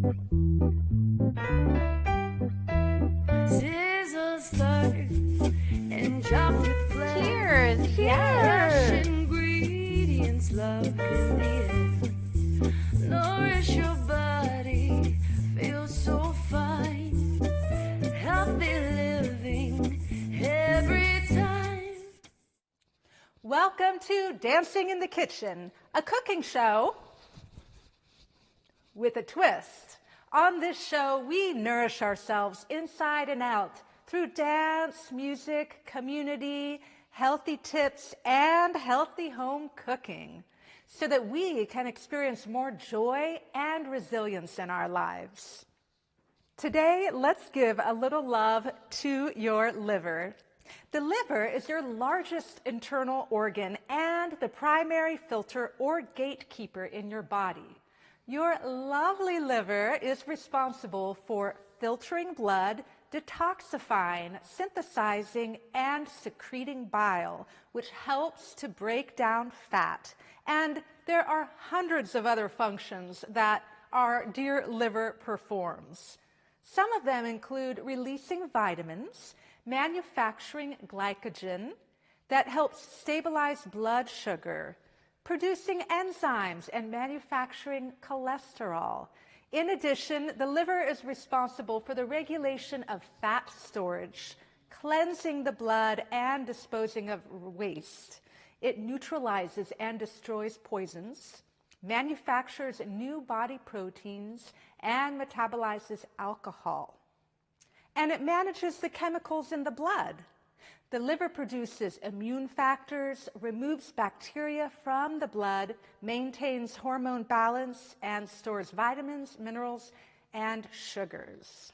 Sizzle starts and chocolate flakes. Cheers! Fresh Cheers! ingredients, love is the end. Nourish your body, feel so fine. Healthy living every time. Welcome to Dancing in the Kitchen, a cooking show with a twist. On this show, we nourish ourselves inside and out through dance, music, community, healthy tips, and healthy home cooking so that we can experience more joy and resilience in our lives. Today, let's give a little love to your liver. The liver is your largest internal organ and the primary filter or gatekeeper in your body. Your lovely liver is responsible for filtering blood, detoxifying, synthesizing, and secreting bile, which helps to break down fat. And there are hundreds of other functions that our dear liver performs. Some of them include releasing vitamins, manufacturing glycogen that helps stabilize blood sugar, producing enzymes, and manufacturing cholesterol. In addition, the liver is responsible for the regulation of fat storage, cleansing the blood, and disposing of waste. It neutralizes and destroys poisons, manufactures new body proteins, and metabolizes alcohol. And it manages the chemicals in the blood. The liver produces immune factors, removes bacteria from the blood, maintains hormone balance, and stores vitamins, minerals, and sugars.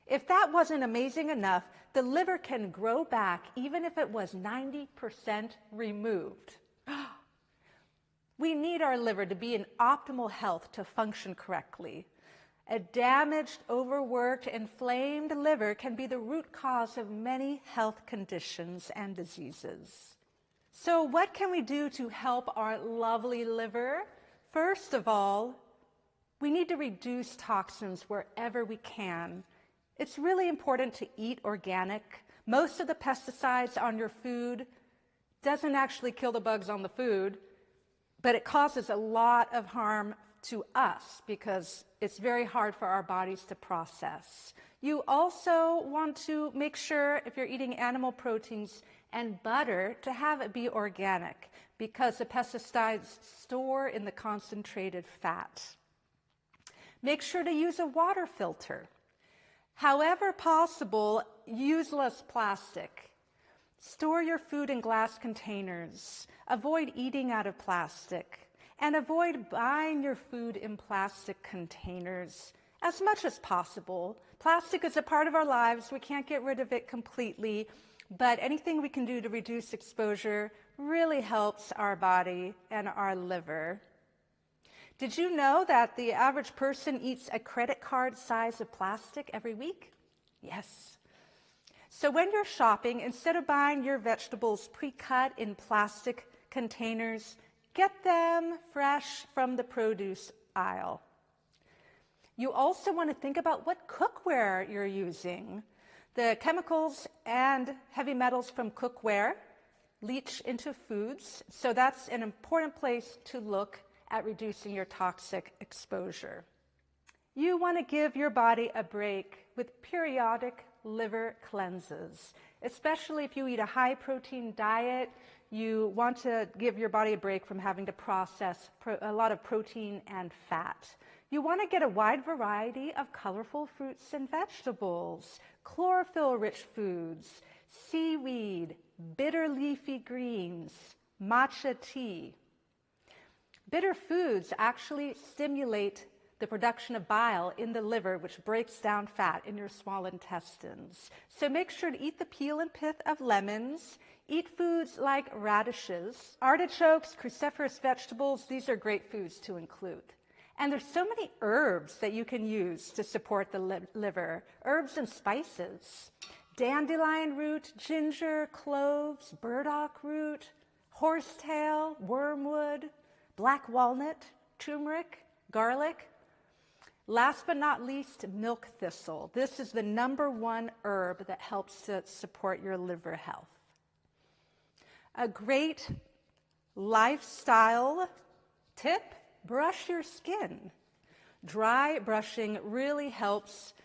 If that wasn't amazing enough, the liver can grow back even if it was 90% removed. We need our liver to be in optimal health to function correctly. A damaged, overworked, inflamed liver can be the root cause of many health conditions and diseases. So what can we do to help our lovely liver? First of all, we need to reduce toxins wherever we can. It's really important to eat organic. Most of the pesticides on your food doesn't actually kill the bugs on the food, but it causes a lot of harm to us because it's very hard for our bodies to process. You also want to make sure if you're eating animal proteins and butter to have it be organic because the pesticides store in the concentrated fat. Make sure to use a water filter. However possible, use less plastic. Store your food in glass containers. Avoid eating out of plastic. And avoid buying your food in plastic containers as much as possible. Plastic is a part of our lives. We can't get rid of it completely, but anything we can do to reduce exposure really helps our body and our liver. Did you know that the average person eats a credit card size of plastic every week? Yes. So when you're shopping, instead of buying your vegetables pre-cut in plastic containers, get them fresh from the produce aisle. You also want to think about what cookware you're using. The chemicals and heavy metals from cookware leach into foods, so that's an important place to look at reducing your toxic exposure. You want to give your body a break with periodic liver cleanses, especially if you eat a high-protein diet. You want to give your body a break from having to process a lot of protein and fat. You want to get a wide variety of colorful fruits and vegetables, chlorophyll-rich foods, seaweed, bitter leafy greens, matcha tea. Bitter foods actually stimulate the production of bile in the liver, which breaks down fat in your small intestines. So make sure to eat the peel and pith of lemons. Eat foods like radishes, artichokes, cruciferous vegetables. These are great foods to include. And there's so many herbs that you can use to support the liver. Herbs and spices. Dandelion root, ginger, cloves, burdock root, horsetail, wormwood, black walnut, turmeric, garlic. Last but not least, milk thistle. This is the #1 herb that helps to support your liver health. A great lifestyle tip, brush your skin. Dry brushing really helps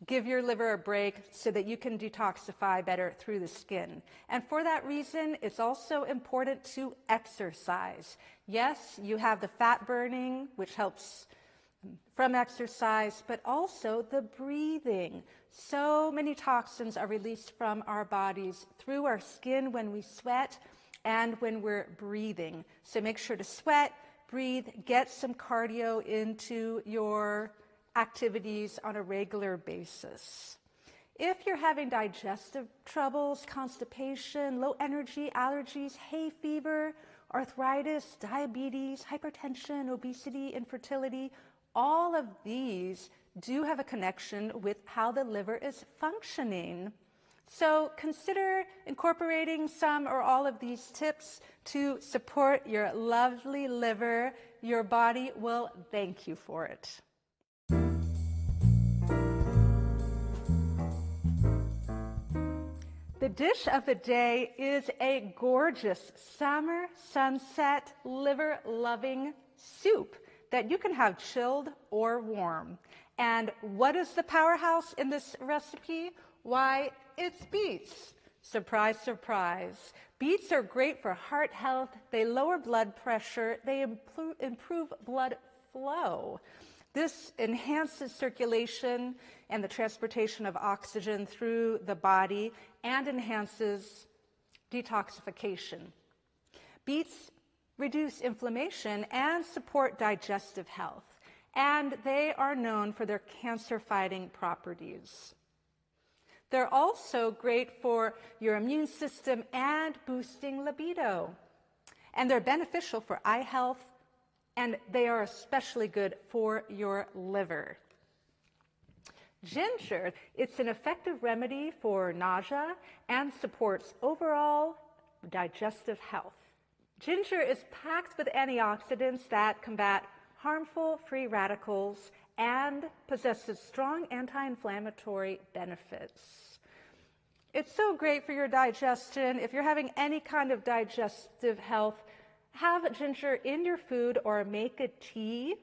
give your liver a break so that you can detoxify better through the skin. And for that reason, it's also important to exercise. Yes, you have the fat burning, which helps from exercise, but also the breathing. So many toxins are released from our bodies through our skin when we sweat and when we're breathing. So make sure to sweat, breathe, get some cardio into your activities on a regular basis. If you're having digestive troubles, constipation, low energy, allergies, hay fever, arthritis, diabetes, hypertension, obesity, infertility, all of these do have a connection with how the liver is functioning. So consider incorporating some or all of these tips to support your lovely liver. Your body will thank you for it. The dish of the day is a gorgeous summer sunset liver-loving soup that you can have chilled or warm. And what is the powerhouse in this recipe? Why, it's beets. Surprise, surprise. Beets are great for heart health. They lower blood pressure. They improve blood flow. This enhances circulation and the transportation of oxygen through the body and enhances detoxification. Beets reduce inflammation and support digestive health, and they are known for their cancer-fighting properties. They're also great for your immune system and boosting libido, and they're beneficial for eye health, and they are especially good for your liver. Ginger, it's an effective remedy for nausea and supports overall digestive health. Ginger is packed with antioxidants that combat harmful free radicals and possesses strong anti-inflammatory benefits. It's so great for your digestion. If you're having any kind of digestive health, have ginger in your food or make a tea.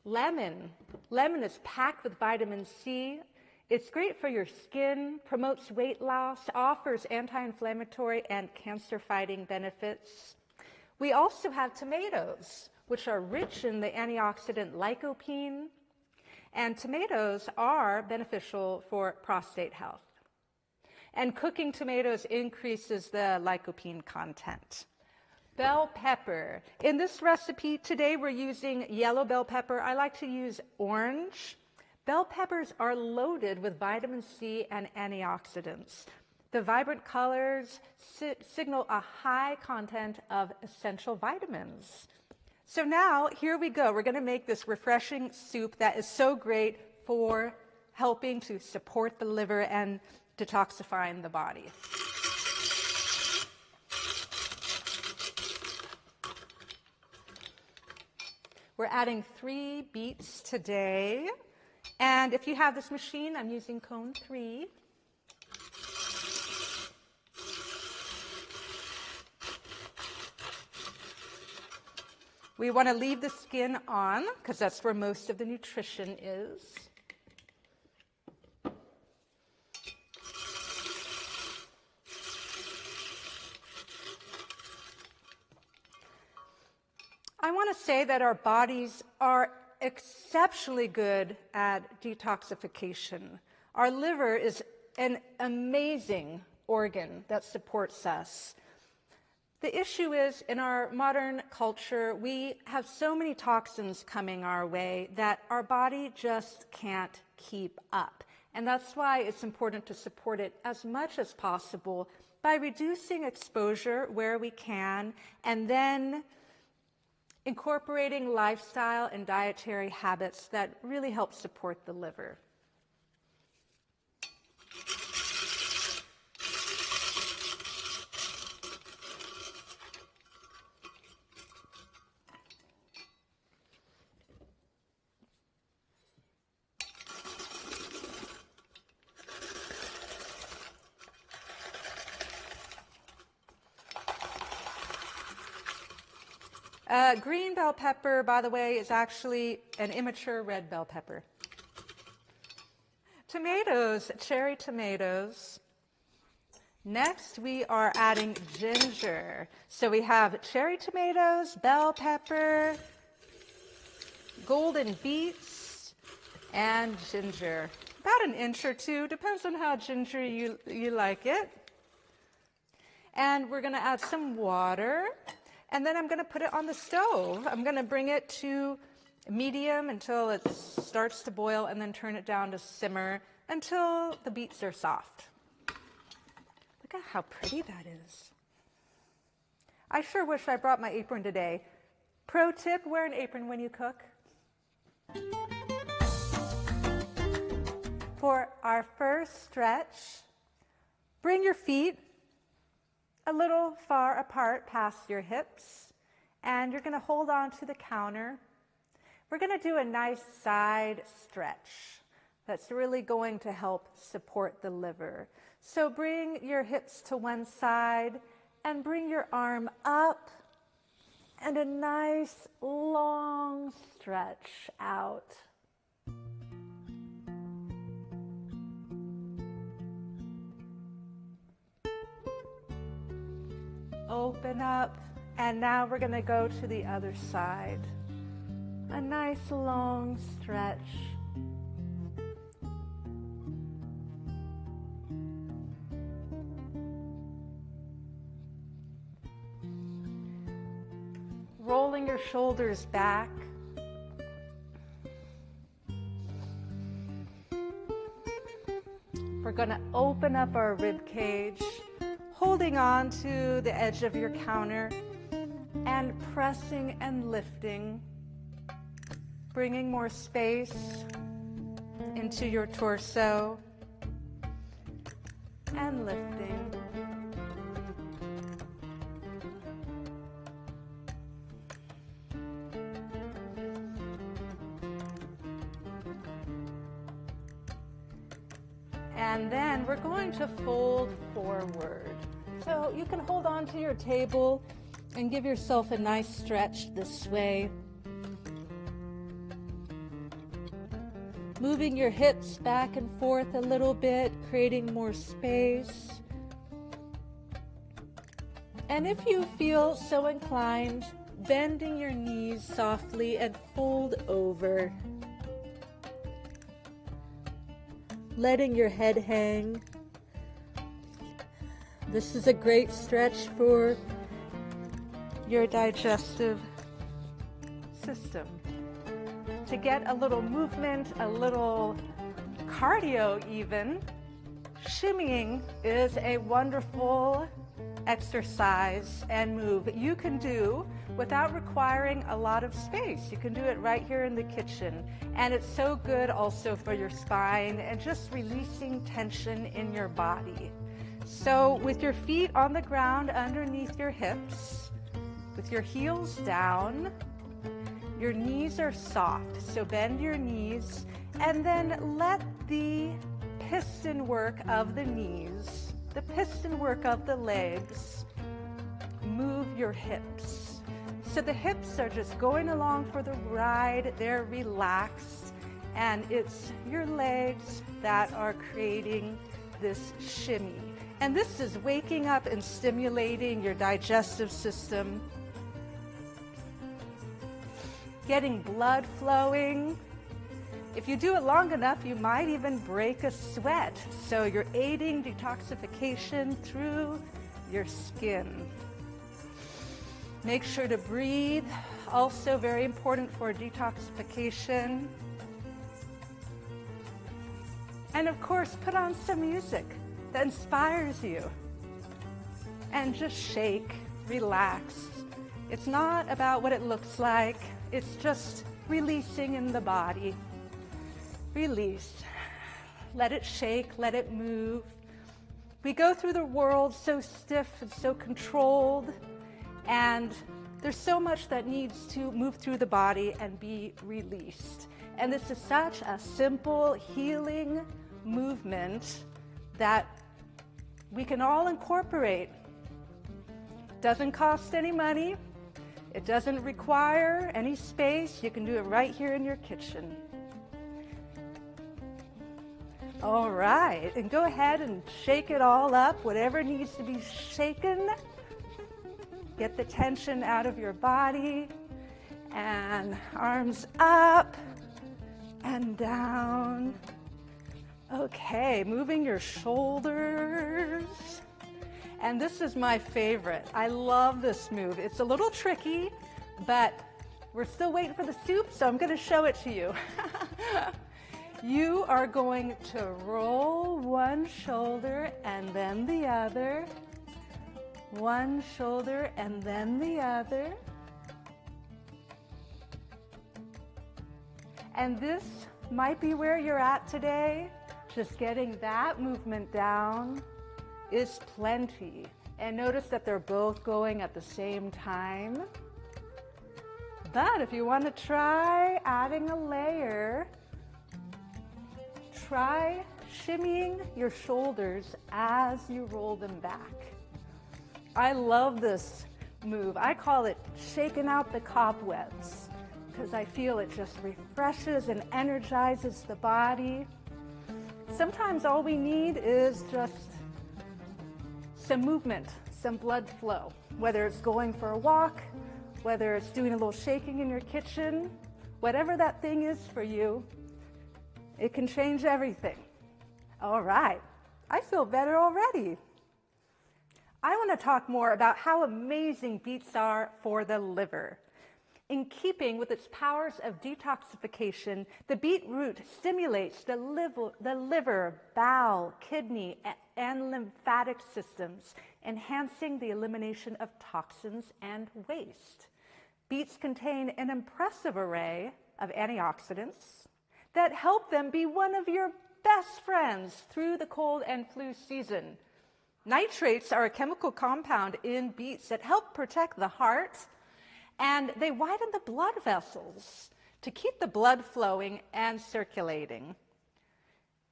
Lemon. Lemon is packed with vitamin C. It's great for your skin, promotes weight loss, offers anti-inflammatory and cancer-fighting benefits. We also have tomatoes, which are rich in the antioxidant lycopene, and tomatoes are beneficial for prostate health. And cooking tomatoes increases the lycopene content. Bell pepper. In this recipe today, we're using yellow bell pepper. I like to use orange. Bell peppers are loaded with vitamin C and antioxidants. The vibrant colors signal a high content of essential vitamins. So now, here we go. We're going to make this refreshing soup that is so great for helping to support the liver and detoxifying the body. We're adding 3 beets today. And if you have this machine, I'm using cone 3. We want to leave the skin on because that's where most of the nutrition is. I want to say that our bodies are exceptionally good at detoxification. Our liver is an amazing organ that supports us. The issue is, in our modern culture, we have so many toxins coming our way that our body just can't keep up. And that's why it's important to support it as much as possible by reducing exposure where we can, and then incorporating lifestyle and dietary habits that really help support the liver. Green bell pepper, by the way, is actually an immature red bell pepper. Tomatoes, cherry tomatoes. Next, we are adding ginger. So we have cherry tomatoes, bell pepper, golden beets, and ginger. About an inch or two, depends on how ginger you like it. And we're going to add some water, and then I'm going to put it on the stove. I'm going to bring it to medium until it starts to boil, and then turn it down to simmer until the beets are soft. Look at how pretty that is. I sure wish I brought my apron today. Pro tip, wear an apron when you cook. For our first stretch, bring your feet a little far apart past your hips, and you're going to hold on to the counter. We're going to do a nice side stretch that's really going to help support the liver. So bring your hips to one side and bring your arm up, and a nice long stretch out. Open up, and now we're going to go to the other side. A nice long stretch. Rolling your shoulders back. We're going to open up our rib cage, holding on to the edge of your counter and pressing and lifting, bringing more space into your torso and lifting. And then we're going to fold forward. So you can hold on to your table and give yourself a nice stretch this way. Moving your hips back and forth a little bit, creating more space. And if you feel so inclined, bending your knees softly and fold over. Letting your head hang. This is a great stretch for your digestive system. To get a little movement, a little cardio even, shimmying is a wonderful exercise and move you can do without requiring a lot of space. You can do it right here in the kitchen. And it's so good also for your spine and just releasing tension in your body. So with your feet on the ground underneath your hips, with your heels down, your knees are soft. So bend your knees and then let the piston work of the knees, the piston work of the legs, move your hips. So the hips are just going along for the ride, they're relaxed, and it's your legs that are creating this shimmy. And this is waking up and stimulating your digestive system, getting blood flowing. If you do it long enough, you might even break a sweat. So you're aiding detoxification through your skin. Make sure to breathe, also very important for detoxification. And of course, put on some music that inspires you. And just shake, relax. It's not about what it looks like, it's just releasing in the body. Release. Let it shake, let it move. We go through the world so stiff and so controlled, and there's so much that needs to move through the body and be released. And this is such a simple healing movement that we can all incorporate. Doesn't cost any money. It doesn't require any space. You can do it right here in your kitchen. All right, and go ahead and shake it all up, whatever needs to be shaken. Get the tension out of your body, and arms up and down. Okay, moving your shoulders. And this is my favorite. I love this move. It's a little tricky, but we're still waiting for the soup, so I'm going to show it to you. You are going to roll one shoulder and then the other. One shoulder and then the other. And this might be where you're at today. Just getting that movement down is plenty. And notice that they're both going at the same time. But if you want to try adding a layer, try shimmying your shoulders as you roll them back. I love this move. I call it shaking out the cobwebs because I feel it just refreshes and energizes the body. Sometimes all we need is just some movement, some blood flow, whether it's going for a walk, whether it's doing a little shaking in your kitchen, whatever that thing is for you. It can change everything. All right, I feel better already. I want to talk more about how amazing beets are for the liver. In keeping with its powers of detoxification, the beet root stimulates the liver, bowel, kidney, and lymphatic systems, enhancing the elimination of toxins and waste. Beets contain an impressive array of antioxidants that help them be one of your best friends through the cold and flu season. Nitrates are a chemical compound in beets that help protect the heart, and they widen the blood vessels to keep the blood flowing and circulating.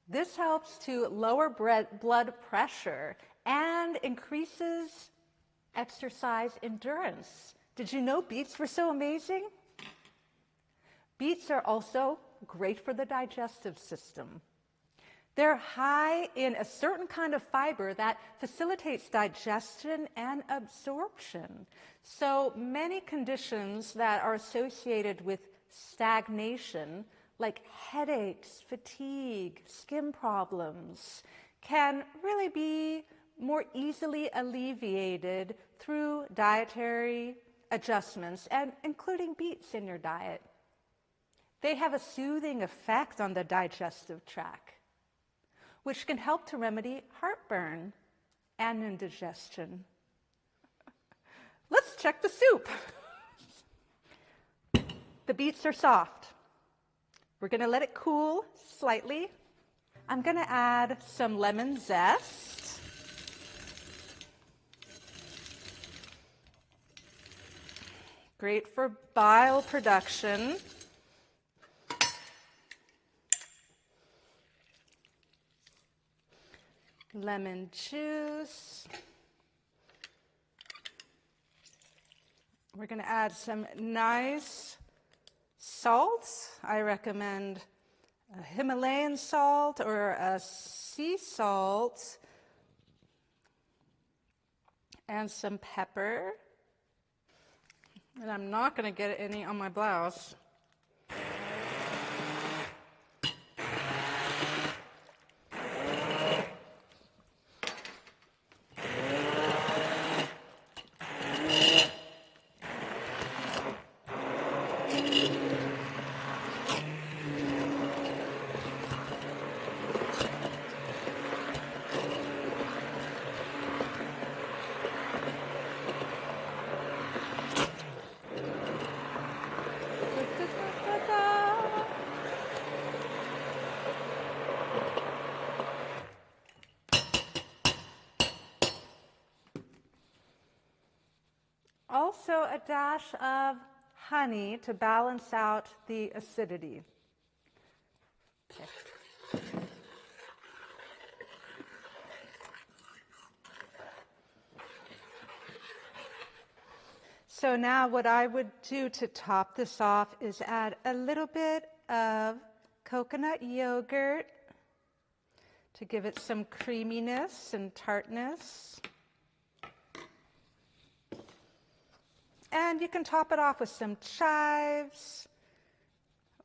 This helps to lower blood pressure and increases exercise endurance. Did you know beets were so amazing? Beets are also great for the digestive system. They're high in a certain kind of fiber that facilitates digestion and absorption. So many conditions that are associated with stagnation, like headaches, fatigue, skin problems, can really be more easily alleviated through dietary adjustments, and including beets in your diet. They have a soothing effect on the digestive tract, which can help to remedy heartburn and indigestion. Let's check the soup. The beets are soft. We're going to let it cool slightly. I'm going to add some lemon zest. Great for bile production. Lemon juice. We're going to add some nice salt. I recommend a Himalayan salt or a sea salt, and some pepper. And I'm not going to get any on my blouse. Also a dash of honey to balance out the acidity. Okay. So now what I would do to top this off is add a little bit of coconut yogurt to give it some creaminess and tartness. And you can top it off with some chives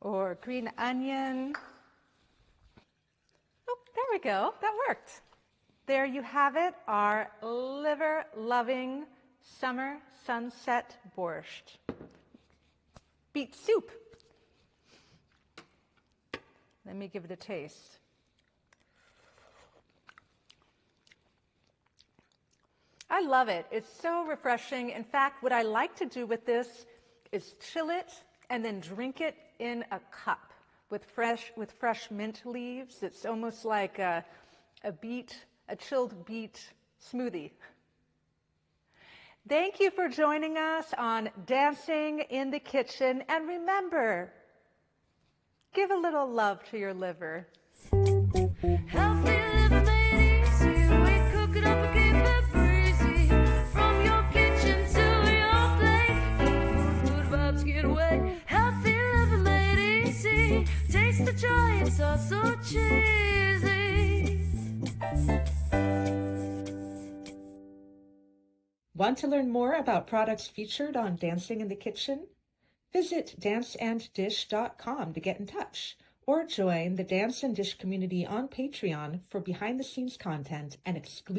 or green onion. Oh, there we go. That worked. There you have it, our liver-loving summer sunset borscht. Beet soup. Let me give it a taste. I love it. It's so refreshing. In fact, what I like to do with this is chill it and then drink it in a cup with fresh mint leaves. It's almost like a chilled beet smoothie. Thank you for joining us on Dancing in the Kitchen. And remember, give a little love to your liver. Healthy liver made easy. We cook it up and keep it breezy. From your kitchen to your plate, good vibes get away. Healthy liver made easy. Taste the joy, it's all so cheesy. Want to learn more about products featured on Dancing in the Kitchen? Visit danceanddish.com to get in touch, or join the Dance and Dish community on Patreon for behind-the-scenes content and exclusive